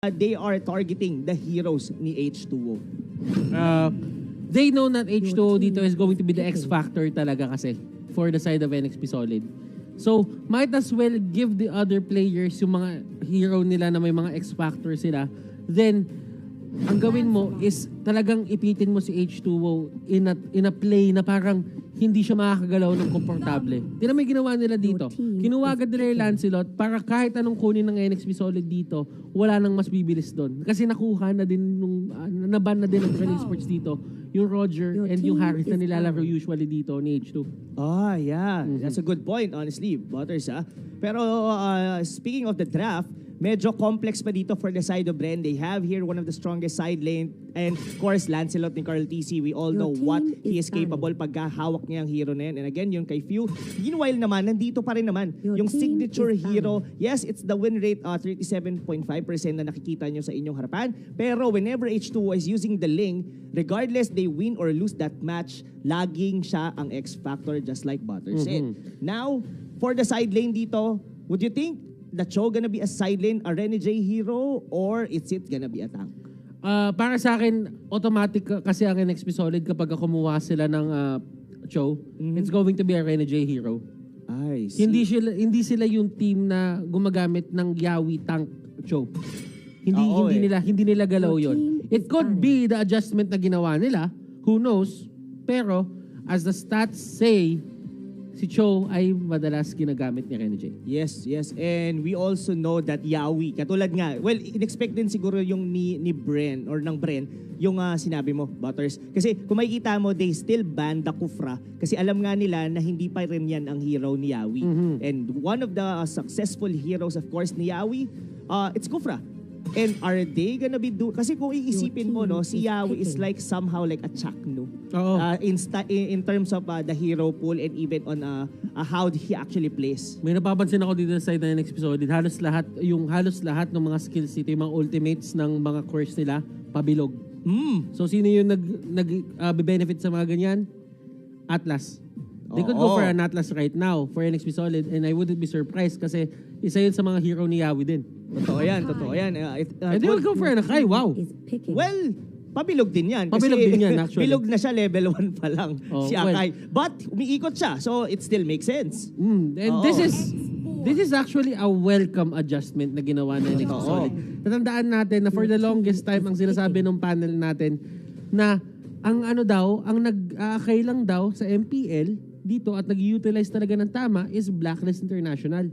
they are targeting the heroes ni H2O? They know that H2O dito is going to be the X factor talaga kasi for the side of NXP Solid. So, might as well give the other players yung mga hero nila na may mga X factor sila. Then, ang gawin mo is talagang ipitin mo si H2O in a play na parang hindi siya makakagalaw ng komportable. Tingnan mo yung ginawa nila dito. Kinuha agad nila yung Lancelot para kahit anong kunin ng NXP Solid dito, wala nang mas bibilis doon. Kasi nakuha na din nung naban na din ng Bren Esports dito yung Roger and yung Harris na nilalaro usually dito ni H2. Ah, yeah. That's a good point, honestly, Butters, ah. Pero speaking of the draft, medyo complex pa dito for the side of Bren. They have here one of the strongest side lane. And of course, Lancelot ni Carl TC, we all know what he is capable pagka hawak niya ang hero na yan. And again, yung kay Few. Meanwhile naman, nandito pa rin naman yung signature hero. Yes, it's the win rate 37.5% na nakikita nyo sa inyong harapan. Pero whenever H2O is using the Ling, regardless they win or lose that match, laging siya ang X factor just like Butter said. Now, for the side lane dito, would you think the Cho gonna be a side lane, a Rene J hero, or is it gonna be a tank? Para sa akin, automatic kasi ang NXP Solid kapag kumuha sila ng Cho, it's going to be a Rene J hero. I see. Hindi sila yung team na gumagamit ng Yawi tank Cho. Hindi nila galaw yon. It could be the adjustment na ginawa nila, who knows, pero as the stats say, si Cho ay madalas ginagamit ni Rene J. Yes. And we also know that Yawi, katulad nga, well, in-expect din siguro yung ni Bren or ng Bren, yung sinabi mo, Butters. Kasi kung makikita mo, they still ban the Kufra kasi alam nga nila na hindi pa rin yan ang hero ni Yawi. And one of the successful heroes, of course, ni Yawi, it's Kufra. And are they gonna be kasi kung iisipin mo, no, si Yawi is like somehow like a Chakno. In terms of the hero pool and even on how he actually plays. May napapansin ako dito sa side ng next episode. Halos lahat ng mga skills dito, yung mga ultimates ng mga course nila, pabilog. So sino yung nag-benefit sa mga ganyan? Atlas. They could go for an Atlas right now for NXP Solid and I wouldn't be surprised kasi isa yun sa mga hero ni Yawi din. Totoo yan. And they would go for an Akai, wow. Well, pabilog din yan. Pabilog din yan, actually. Bilog na siya, level 1 pa lang si Akai. But umiikot siya, so it still makes sense. And this is actually a welcome adjustment na ginawa na NXP Solid. Tatandaan natin na for the longest time ang sinasabi ng panel natin na ang nag-aakay lang daw sa MPL dito at nag-utilize talaga ng tama is Blacklist International.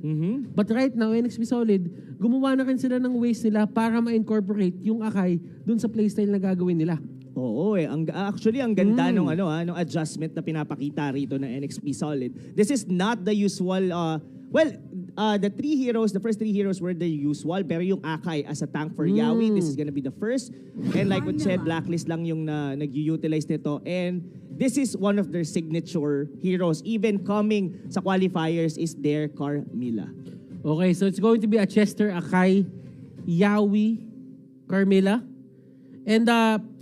But right now, NXP Solid, gumawa na rin sila ng ways nila para ma-incorporate yung Akai dun sa playstyle na gagawin nila. Oo actually ang ganda nung adjustment na pinapakita rito ng NXP Solid. This is not the usual the first three heroes were the usual, pero yung Akai as a tank for Yawi, this is gonna be the first. And like what said, Blacklist lang yung nag-utilize nito. And this is one of their signature heroes. Even coming sa qualifiers is their Carmilla. Okay, so it's going to be a Chester, Akai, Yawi, Carmilla. And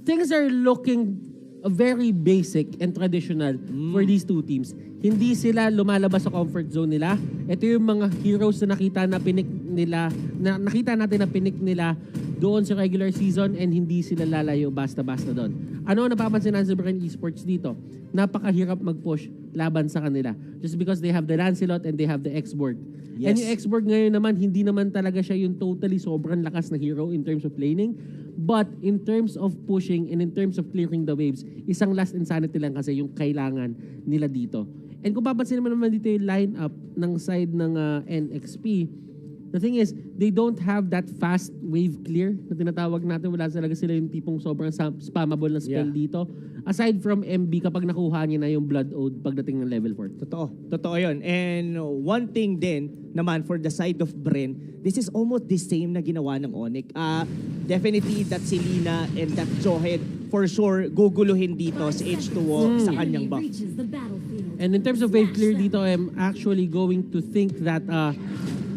things are looking very basic and traditional for these two teams. Hindi sila lumalabas sa comfort zone nila. Ito yung mga heroes na nakita natin na pinik nila doon sa regular season and hindi sila lalayo basta-basta doon. Ano ang napapansin natin sa Bren Esports dito? Napakahirap mag-push laban sa kanila. Just because they have the Lancelot and they have the X-Borg. Yes. And yung X-Borg ngayon naman, hindi naman talaga siya yung totally sobrang lakas na hero in terms of laning. But in terms of pushing and in terms of clearing the waves, isang last insanity lang kasi yung kailangan nila dito. And kung papansin naman dito yung lineup ng side ng NXP, the thing is, they don't have that fast wave clear na tinatawag natin. Wala talaga sila yung tipong sobrang spammable na spell dito. Aside from MB, kapag nakuha niya na yung Blood Ode pagdating ng level 4. Totoo yun. And one thing din naman for the side of Bren, this is almost the same na ginawa ng Onyx. Definitely that si Lina and that Johead, for sure, guguluhin dito si H2O sa kanyang buff. And in terms of wave clear dito, I'm actually going to think that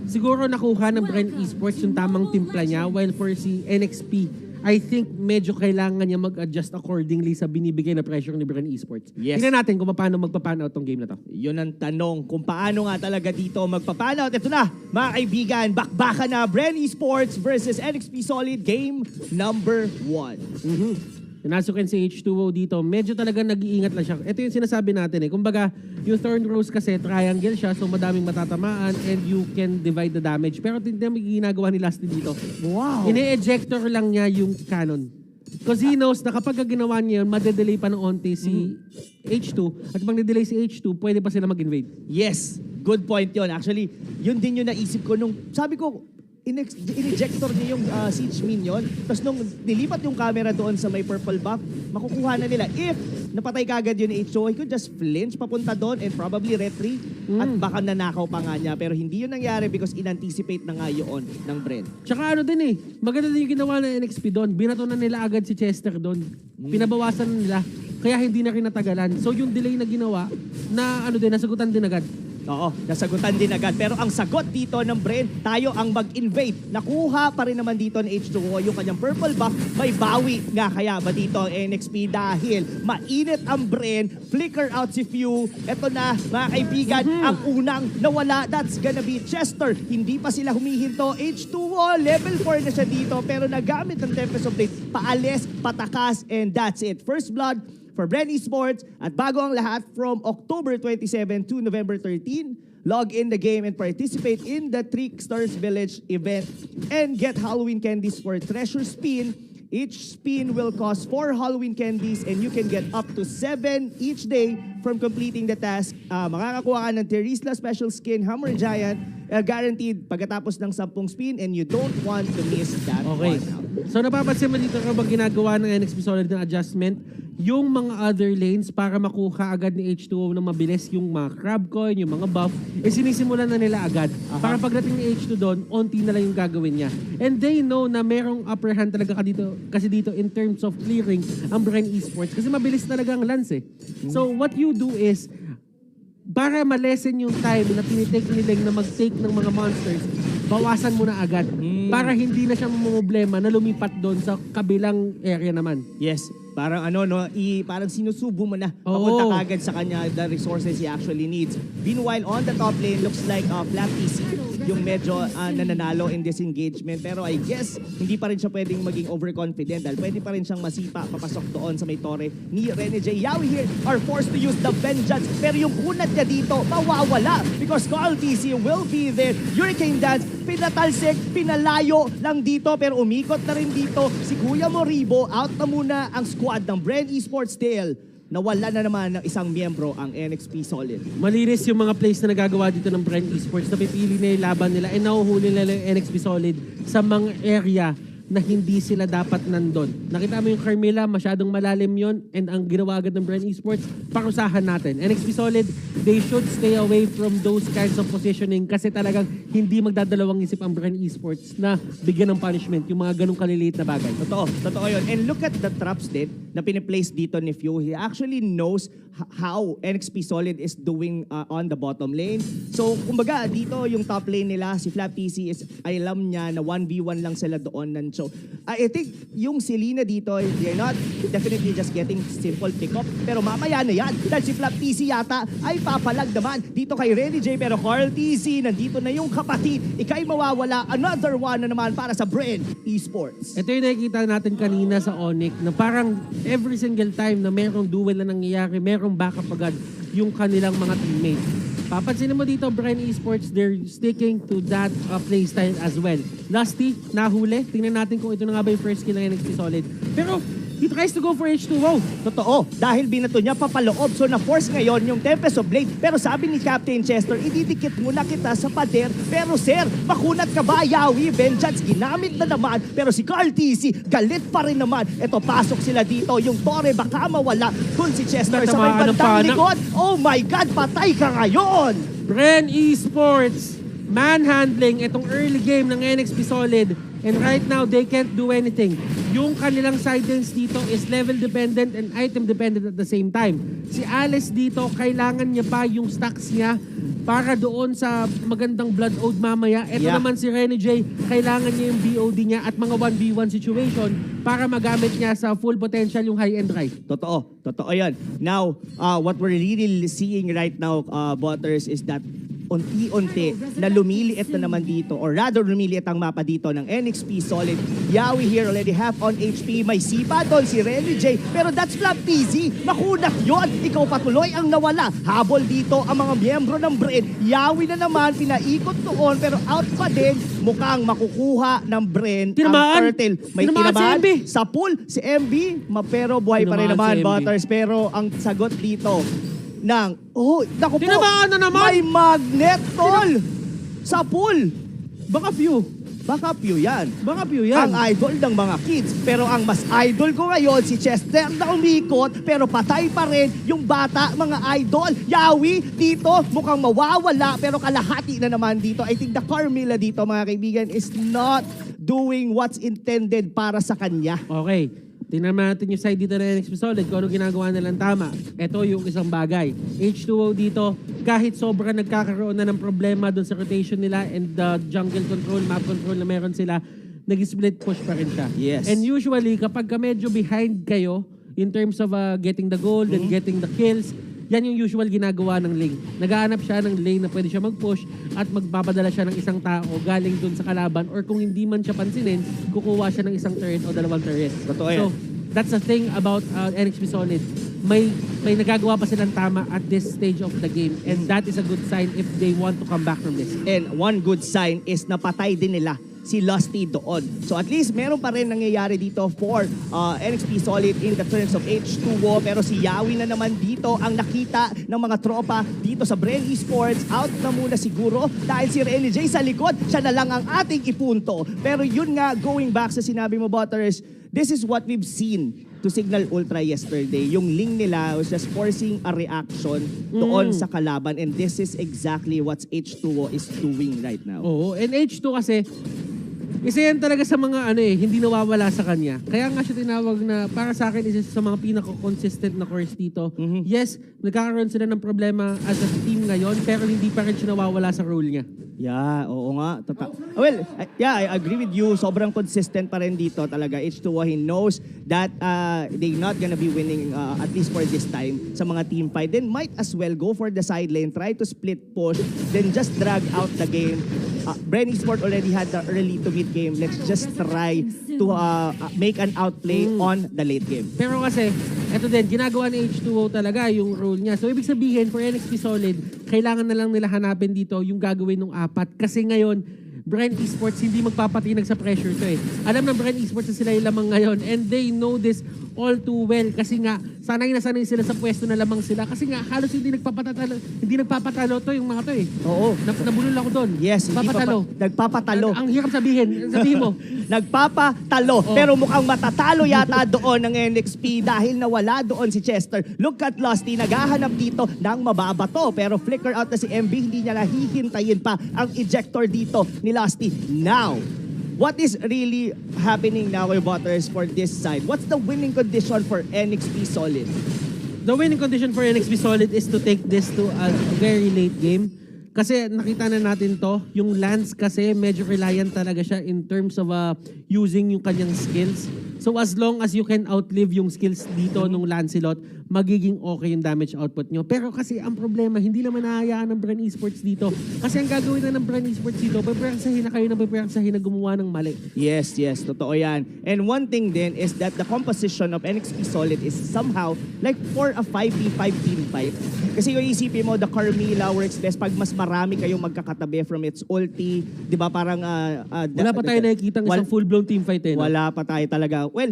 siguro nakuha ng Bren Esports yung tamang timpla niya, while for si NXP I think medyo kailangan niya mag-adjust accordingly sa binibigay na pressure ni Bren Esports. Yes. Tingnan natin kung paano magpa-pan out tong game na to. Yun ang tanong kung paano nga talaga dito magpa-pan out. Ito na, mga kaibigan, bakbakan na Bren Esports versus NXP Solid game number 1. Pinasukin si H2O dito, medyo talaga nag-iingat lang siya. Ito yung sinasabi natin Kumbaga, yung Thorn Rose kasi triangle siya, so madaming matatamaan and you can divide the damage. Pero tingnan mo yung ginagawa ni Lasty dito. Wow! Ine-ejector lang niya yung cannon. Because he knows na kapag ginawa niya yun, madedelay pa ng onti si H2. At pag na-delay si H2, pwede pa sila mag-invade. Yes, good point yon. Actually, yun din yung naisip ko nung, sabi ko, in-ejector niya yung siege minion. Tapos nung nilipat yung camera doon sa may purple buff, makukuha na nila. If napatay kagad yun ni H2O, he could just flinch papunta doon and probably retry. At baka nanakaw pa nga niya. Pero hindi yun nangyari because in-anticipate na nga yun ng Bren. Tsaka ano din maganda din yung ginawa ng NXP doon. Binato na nila agad si Chester doon. Pinabawasan na nila. Kaya hindi na rin natagalan. So yung delay na ginawa, na nasagutan din agad. Oo, nasagutan din agad. Pero ang sagot dito ng Bren, tayo ang mag-invade. Nakuha pa rin naman dito ng H2O yung kanyang purple buff. May bawi nga kaya ba dito ang NXP dahil mainit ang Bren. Flicker out si Few. Ito na, mga kaibigan, ang unang nawala. That's gonna be Chester. Hindi pa sila humihinto. H2O, level 4 na siya dito. Pero nagamit ng Tempest of Blade. Paalis, patakas, and that's it. First blood for Bren Esports. At bago ang lahat, from October 27 to November 13, log in the game and participate in the Tricksters Village event and get Halloween candies for Treasure Spin. Each spin will cost 4 Halloween candies and you can get up to 7 each day from completing the task. Makakakuha ka ng Terisla Special Skin Hammer Giant, guaranteed pagkatapos ng 10 spin, and you don't want to miss that one out. So napapansin mo dito kapag ginagawa ng NXP Solid ng adjustment, yung mga other lanes para makuha agad ni H2O na mabilis yung mga crab coin, yung mga buff, sinisimulan na nila agad. Para pagdating ni H2 doon, onti na lang yung gagawin niya. And they know na merong upper hand talaga kasi dito in terms of clearing ang Bren Esports kasi mabilis talaga ang lance So what you do is, para malesen yung time na tinitake nila na mag-take ng mga monsters, bawasan mo na agad para hindi na siya mamumblema na lumipat doon sa kabilang area naman. Yes, parang parang sinusubo mo na papunta kagad sa kanya the resources he actually needs. Meanwhile, on the top lane, looks like Flat PC yung medyo nananalo in this engagement. Pero I guess, hindi pa rin siya pwedeng maging overconfident dahil pwede pa rin siyang masipa, papasok doon sa may tore ni Rene J. Yawi here are forced to use the vengeance. Pero yung kunat niya dito, mawawala because Carl TC will be there. Hurricane Dance, pinatalsik, pinalayo lang dito pero umikot na rin dito. Si Kuya Moribo, out na muna ang squad ng Bren Esports Tail. Nawala na naman ng isang miyembro ang NXP Solid. Malinis yung mga plays na nagagawa dito ng Bren Esports. Napipili na yung laban nila and nahuhuli nila yung NXP Solid sa mga area na hindi sila dapat nandun. Nakita mo yung Carmilla, masyadong malalim yon, and ang ginawa agad ng Bren Esports, parusahan natin. NXP Solid, they should stay away from those kinds of positioning kasi talagang hindi magdadalawang isip ang Bren Esports na bigyan ng punishment yung mga ganong kaliliit na bagay. Totoo yun. And look at the traps din na piniplace dito ni Few. He actually knows how NXP Solid is doing on the bottom lane. So, kumbaga, dito yung top lane nila, si Flap PC is, alam niya na 1v1 lang sila doon. So, I think yung Selena dito, they're not definitely just getting simple pick-up. Pero mamaya na yan. Dahil si Flap PC yata ay papalag naman dito kay Renny J. Pero Carl TC, nandito na yung kapatid. Ika'y mawawala. Another one na naman para sa Bren Esports. Ito yung nakikita natin kanina sa Onyx na parang every single time na merong duel na nangyayari, merong backup agad yung kanilang mga teammates. Papansin mo dito, Bren Esports, they're sticking to that playstyle as well. Lasty, nahuli. Tingnan natin kung ito na nga ba yung first kill ng NXT Solid. Pero he tries to go for H2O. Totoo, dahil binato niya papaloob. So na-force ngayon yung Tempest of Blade. Pero sabi ni Captain Chester, ididikit muna kita sa pader. Pero sir, makunat ka ba? Yawi, vengeance, ginamit na naman. Pero si Carl TC, galit pa rin naman. Ito, pasok sila dito. Yung Torre baka mawala. Kung si Chester sa may bandang likod, oh my God, patay ka ngayon! Bren Esports, manhandling itong early game ng NXP Solid. And right now, they can't do anything. Yung kanilang sidelanes dito is level dependent and item dependent at the same time. Si Alice dito, kailangan niya pa yung stacks niya para doon sa magandang blood oath mamaya. Ito naman si Rene J, kailangan niya yung BOD niya at mga 1v1 situation para magamit niya sa full potential yung high-end right. Totoo yan. Now, what we're really seeing right now, Butters, is that unti-unti na lumiliit na naman dito, or rather lumiliit ang mapa dito ng NXP Solid. Yawi here already half on HP. May sipa doon si Rene J, pero that's flat easy. Makunat yon. Ikaw patuloy ang nawala. Habol dito ang mga miyembro ng Bren. Yawi na naman, pinaikot doon, pero out pa din. Mukhang makukuha ng Bren ang turtle. May tinamaan si sa pool, si MB, pero buhay pa rin naman, Butters. Pero ang sagot dito, naku po, na naman. May magnet, tol! Sa pool. Baka few yan. Ang Ang idol ng mga kids. Pero ang mas idol ko ngayon, si Chester na umikot, pero patay pa rin yung bata, mga idol. Yawi, dito, mukhang mawawala, pero kalahati na naman dito. I think the Carmilla dito, mga kaibigan, is not doing what's intended para sa kanya. Okay. Tingnan natin yung side dito na NXP Solid kung ano ginagawa nilang tama. Ito yung isang bagay. H2O dito, kahit sobrang nagkakaroon na ng problema doon sa rotation nila and the jungle control, map control na meron sila, nag-split push pa rin siya. Yes. And usually, kapag medyo behind kayo in terms of getting the gold and getting the kills, yan yung usual ginagawa ng lane. Nagaanap siya ng lane na pwede siya mag-push at magpapadala siya ng isang tao galing dun sa kalaban, or kung hindi man siya pansinin, kukuha siya ng isang turret o dalawang turret. Totoo yan. So, that's the thing about NXP Solid. May nagagawa pa silang tama at this stage of the game, and that is a good sign if they want to come back from this. And one good sign is napatay din nila si Lusty doon. So at least meron pa rin nangyayari dito for NXP Solid in the terms of H2O. Pero si Yawi na naman dito ang nakita ng mga tropa dito sa Bren Esports. Out na muna siguro dahil si Rene J sa likod. Siya na lang ang ating ipunto. Pero yun nga, going back sa sinabi mo, Butters, this is what we've seen to Signal Ultra yesterday. Yung link nila was just forcing a reaction doon sa kalaban, and this is exactly what H2O is doing right now. Oo, and H2 kasi isa yan talaga sa mga hindi nawawala sa kanya. Kaya nga siya tinawag na, para sa akin, isa sa mga pinaka-consistent na course dito. Yes, nagkakaroon sila ng problema as a team ngayon, pero hindi pa rin siya nawawala sa role niya. Yeah, oo nga. Well, I agree with you. Sobrang consistent pa rin dito talaga. H2O, he knows that they're not gonna be winning at least for this time sa mga team fight. Then might as well go for the side lane, try to split push, then just drag out the game. Bren Esports already had the early to mid game. Let's just try to make an outplay on the late game. Pero kasi, eto din, ginagawa ni H2O talaga yung role niya. So, ibig sabihin, for NXP Solid, kailangan na lang nila hanapin dito yung gagawin ng apat. Kasi ngayon, Bren Esports hindi magpapatinag sa pressure to eh. Alam ng Bren Esports na sila yung lamang ngayon, and they know this all too well. Kasi nga, sanay na sanay sila sa pwesto na lamang sila. Kasi nga, halos hindi nagpapatalo to yung mga to eh. Oo. Nabulol ako doon. Yes, nagpapatalo. Ang hirap sabihin mo. Nagpapatalo. Pero mukhang matatalo yata doon ng NXP dahil nawala doon si Chester. Look at Lusty, naghahanap dito ng mababato. Pero flicker out na si MB, hindi niya nahihintayin pa ang ejector dito ni Lusty. Now, what is really happening now, Butters, for this side? What's the winning condition for NXP Solid? The winning condition for NXP Solid is to take this to a very late game. Kasi nakita na natin to, yung Lance kasi medyo reliant talaga siya in terms of using yung kanyang skills. So as long as you can outlive yung skills dito nung Lancelot, magiging okay yung damage output nyo. Pero kasi ang problema, hindi naman nahayaan ng Bren Esports dito. Kasi ang gagawin na ng Bren Esports dito, paperangsahin na kayo na gumawa ng mali. Yes, totoo yan. And one thing then is that the composition of NXP Solid is somehow like for a 5v5 team fight. Kasi yung isipin mo, the Carmilla works best pag mas marami kayong magkakatabi from its ulti. Di ba parang... wala pa tayo nakikita ng isang full-blown team fight eh. No? Wala pa tayo talaga. Well,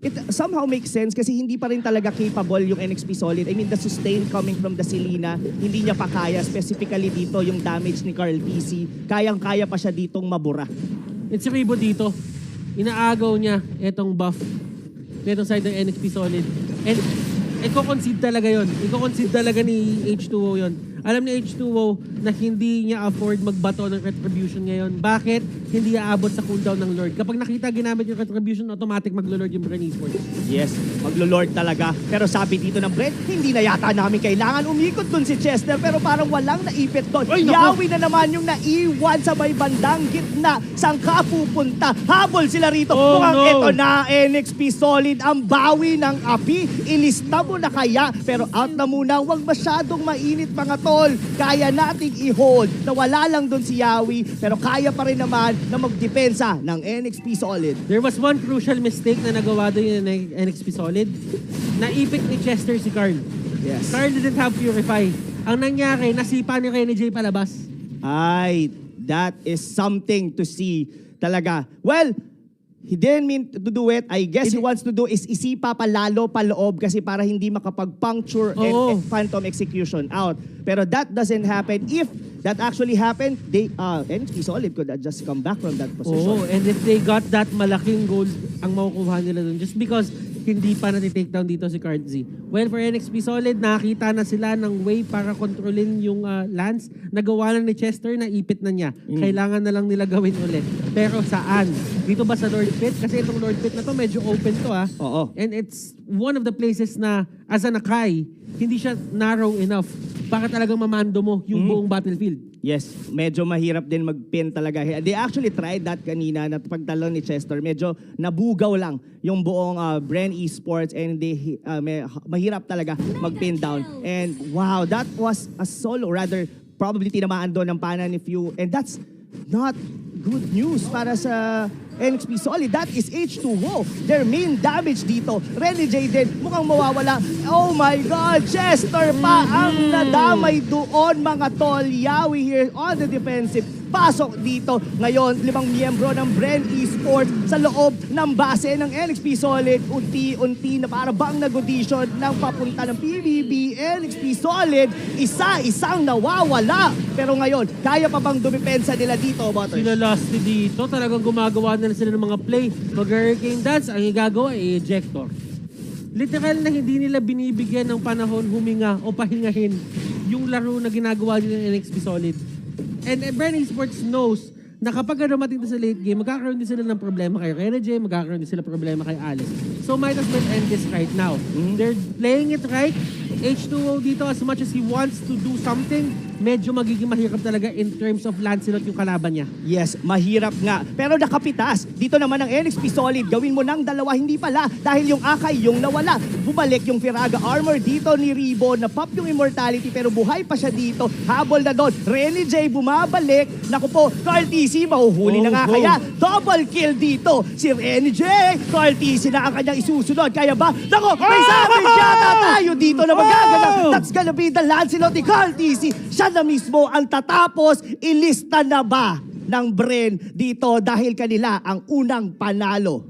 it somehow makes sense kasi hindi pa rin talaga capable yung NXP Solid. I mean, the sustain coming from the Selena, hindi niya pa kaya. Specifically dito, yung damage ni Carl PC, kayang-kaya pa siya ditong mabura. It's a Ribo dito. Inaagaw niya itong buff. Itong side ng NXP Solid. And i-concede talaga yun. I-concede talaga ni H2O yun. Alam ni H2O na hindi niya afford magbato ng retribution ngayon. Bakit? Hindi aabot sa cooldown ng Lord. Kapag nakita ginamit yung retribution, automatic maglo-Lord yung Bren Esports. Yes, maglo-Lord talaga. Pero sabi dito ng Bren, hindi na yata namin kailangan umikot dun si Chester pero parang walang naipit doon. Yawi na naman yung naiwan sa may bandang gitna. Saan ka pupunta? Habol sila rito. Mukhang ito na, NXP Solid ang bawi ng api. Ilista mo na kaya. Pero out na muna, huwag masyadong mainit mga tol. Kaya nating i-hold na wala lang doon si Yawi. Pero kaya pa rin naman na magdepensa ng NXP Solid. There was one crucial mistake na nagawa doon yung NXP Solid. Naipit ni Chester si Carl. Yes. Carl didn't have Purify. Ang nangyari, nasipa ni Renny J palabas. Ay, that is something to see talaga. Well, he didn't mean to do it. I guess he wants to do is isipa pa lalo pa loob kasi para hindi makapag-puncture and phantom execution out. Pero that doesn't happen. If that actually happened, NXP Solid could just come back from that position. Oh, and if they got that malaking goal ang makukuha nila dun just because hindi pa nati-take down dito si Card Z. Well, for NXP Solid, nakita na sila ng way para kontrolin yung Lance. Nagawa lang ni Chester, na ipit na niya. Kailangan na lang nila gawin ulit. Pero saan? Dito ba sa Lord Pit? Kasi itong Lord Pit na to, medyo open to Oo. And it's one of the places na, as an Akai, hindi siya narrow enough para talagang mamando mo yung buong battlefield. Yes, medyo mahirap din mag-pin talaga. They actually tried that kanina na pagtalon ni Chester. Medyo nabugaw lang yung buong Bren Esports and mahirap talaga mag-pin down. And wow, that was a solo. Rather, probably tinamaan doon ng pana ni Few. And that's not good news para sa NXP Solid. That is H2O. Their main damage dito. Renny J din, mukhang mawawala. Oh my God, Chester pa ang nadamay doon mga tol. Yawi here on the defensive. Pasok dito. Ngayon, 5 miyembro ng Bren Esports sa loob ng base ng NXP Solid. Unti-unti na para bang nag-audition ng papunta ng PBB. NXP Solid, isa-isang nawawala. Pero ngayon, kaya pa bang dumipensa nila dito, Butters? Sila Lusty dito, talagang gumagawa na sila ng mga play. Mag-hurricane dance, ang igagawa ay ejector. Literal na hindi nila binibigyan ng panahon huminga o pahingahin yung laro na ginagawa nila ng NXP Solid. And Bren Esports knows na kapag dumating sa late game, magkakaroon din sila ng problema kay Renny J, magkakaroon din sila problema kay Alice. So might as well end this right now. They're playing it right. H2O dito, as much as he wants to do something, medyo magiging mahirap talaga in terms of Lancelot yung kalaban niya. Yes, mahirap nga. Pero nakapitas. Dito naman ang NXP Solid. Gawin mo ng dalawa, hindi pala. Dahil yung Akay, yung nawala. Bumalik yung Firaga Armor dito ni Ribo. Na-pop yung Immortality pero buhay pa siya dito. Habol na doon. Renny J bumabalik. Naku po, Carl TC mahuhuli na nga kaya. Double kill dito. Si Renny J. Carl TC na ang kanyang isusunod. Kaya ba? Naku, may savage yata tayo dito na magaganap. That's gonna be the Lancelot ni Carl TC. Siya na mismo ang tatapos. Ilista na ba ng Bren dito dahil kanila ang unang panalo?